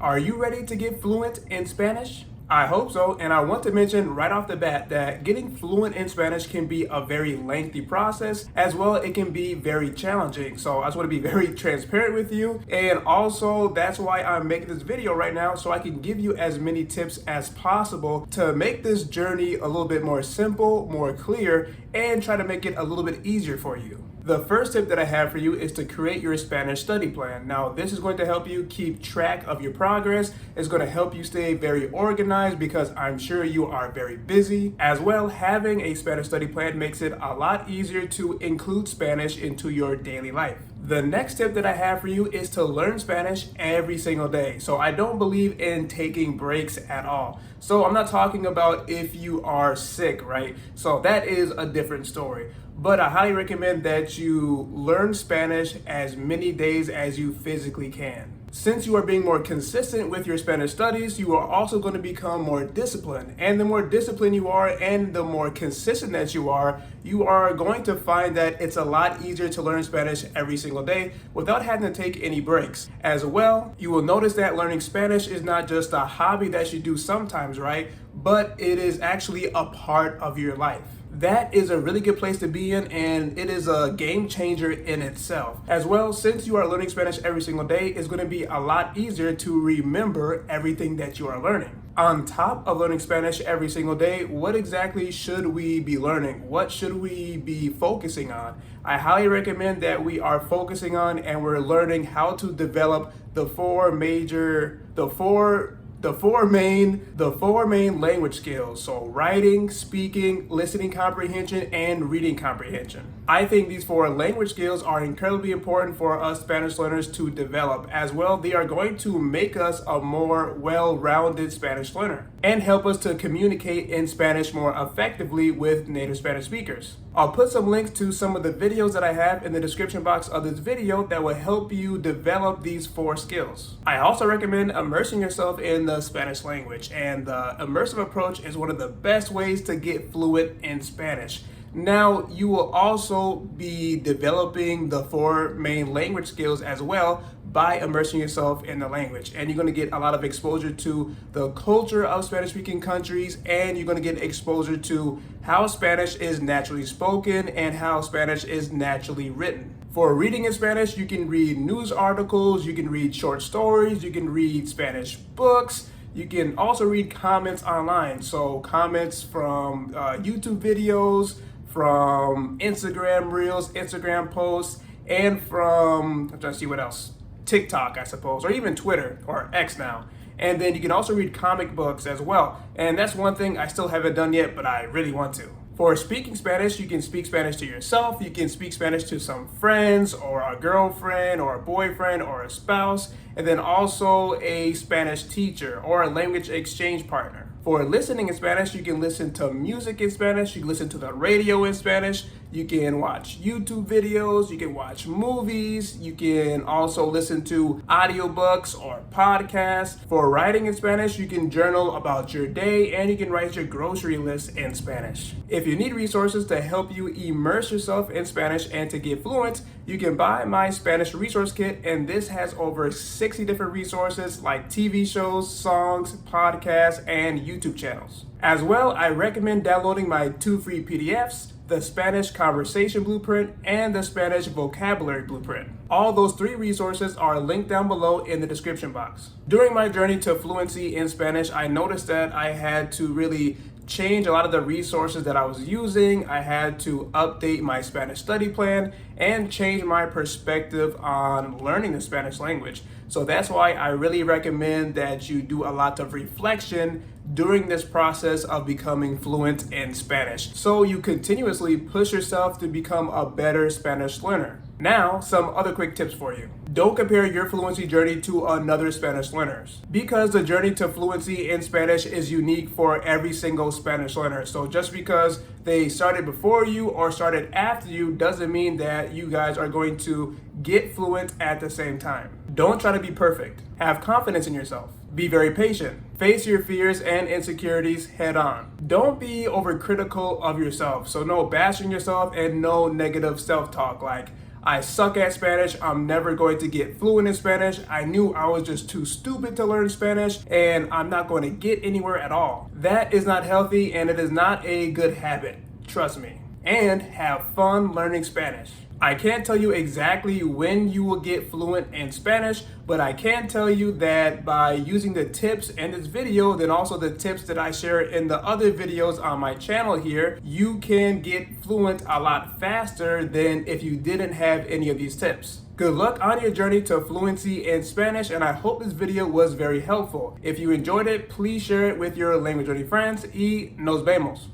Are you ready to get fluent in Spanish? I hope so, and I want to mention right off the bat that getting fluent in Spanish can be a very lengthy process, as well it can be very challenging. So I just want to be very transparent with you, and also that's why I'm making this video right now, so I can give you as many tips as possible to make this journey a little bit more simple, more clear, and try to make it a little bit easier for you. The first tip that I have for you is to create your Spanish study plan. Now, this is going to help you keep track of your progress. It's going to help you stay very organized because I'm sure you are very busy. As well, having a Spanish study plan makes it a lot easier to include Spanish into your daily life. The next tip that I have for you is to learn Spanish every single day. So I don't believe in taking breaks at all. So I'm not talking about if you are sick, right? So that is a different story. But I highly recommend that you learn Spanish as many days as you physically can. Since you are being more consistent with your Spanish studies, you are also going to become more disciplined. And the more disciplined you are and the more consistent that you are going to find that it's a lot easier to learn Spanish every single day without having to take any breaks. As well, you will notice that learning Spanish is not just a hobby that you do sometimes, right? But it is actually a part of your life. That is a really good place to be in, and it is a game changer in itself. As well, since you are learning Spanish every single day, it's going to be a lot easier to remember everything that you are learning. On top of learning Spanish every single day, what exactly should we be learning? What should we be focusing on? I highly recommend that we are focusing on and we're learning how to develop the four main language skills. So writing, speaking, listening comprehension, and reading comprehension. I think these four language skills are incredibly important for us Spanish learners to develop. As well, they are going to make us a more well-rounded Spanish learner and help us to communicate in Spanish more effectively with native Spanish speakers. I'll put some links to some of the videos that I have in the description box of this video that will help you develop these four skills. I also recommend immersing yourself in the Spanish language, and the immersive approach is one of the best ways to get fluent in Spanish. Now, you will also be developing the four main language skills as well by immersing yourself in the language. And you're going to get a lot of exposure to the culture of Spanish-speaking countries, and you're going to get exposure to how Spanish is naturally spoken and how Spanish is naturally written. For reading in Spanish, you can read news articles, you can read short stories, you can read Spanish books. You can also read comments online. So comments from YouTube videos, from Instagram Reels, Instagram posts, and from, I'm trying to see what else, TikTok, I suppose, or even Twitter, or X now. And then you can also read comic books as well. And that's one thing I still haven't done yet, but I really want to. For speaking Spanish, you can speak Spanish to yourself, you can speak Spanish to some friends, or a girlfriend, or a boyfriend, or a spouse, and then also a Spanish teacher, or a language exchange partner. For listening in Spanish, you can listen to music in Spanish, you can listen to the radio in Spanish, you can watch YouTube videos, you can watch movies, you can also listen to audiobooks or podcasts. For writing in Spanish, you can journal about your day and you can write your grocery list in Spanish. If you need resources to help you immerse yourself in Spanish and to get fluent, you can buy my Spanish resource kit, and this has over 60 different resources like TV shows, songs, podcasts, and YouTube channels. As well, I recommend downloading my 2 free PDFs, the Spanish Conversation Blueprint, and the Spanish Vocabulary Blueprint. All those 3 resources are linked down below in the description box. During my journey to fluency in Spanish, I noticed that I had to really change a lot of the resources that I was using. I had to update my Spanish study plan and change my perspective on learning the Spanish language. So that's why I really recommend that you do a lot of reflection during this process of becoming fluent in Spanish, so you continuously push yourself to become a better Spanish learner. Now, some other quick tips for you. Don't compare your fluency journey to another Spanish learner's, because the journey to fluency in Spanish is unique for every single Spanish learner. So just because they started before you or started after you doesn't mean that you guys are going to get fluent at the same time. Don't try to be perfect. Have confidence in yourself. Be very patient. Face your fears and insecurities head on. Don't be overcritical of yourself. So no bashing yourself and no negative self-talk like, I suck at Spanish. I'm never going to get fluent in Spanish. I knew I was just too stupid to learn Spanish, and I'm not going to get anywhere at all. That is not healthy, and it is not a good habit. Trust me. And have fun learning Spanish. I can't tell you exactly when you will get fluent in Spanish, but I can tell you that by using the tips in this video, then also the tips that I share in the other videos on my channel here, you can get fluent a lot faster than if you didn't have any of these tips. Good luck on your journey to fluency in Spanish, and I hope this video was very helpful. If you enjoyed it, please share it with your language learning friends, y nos vemos.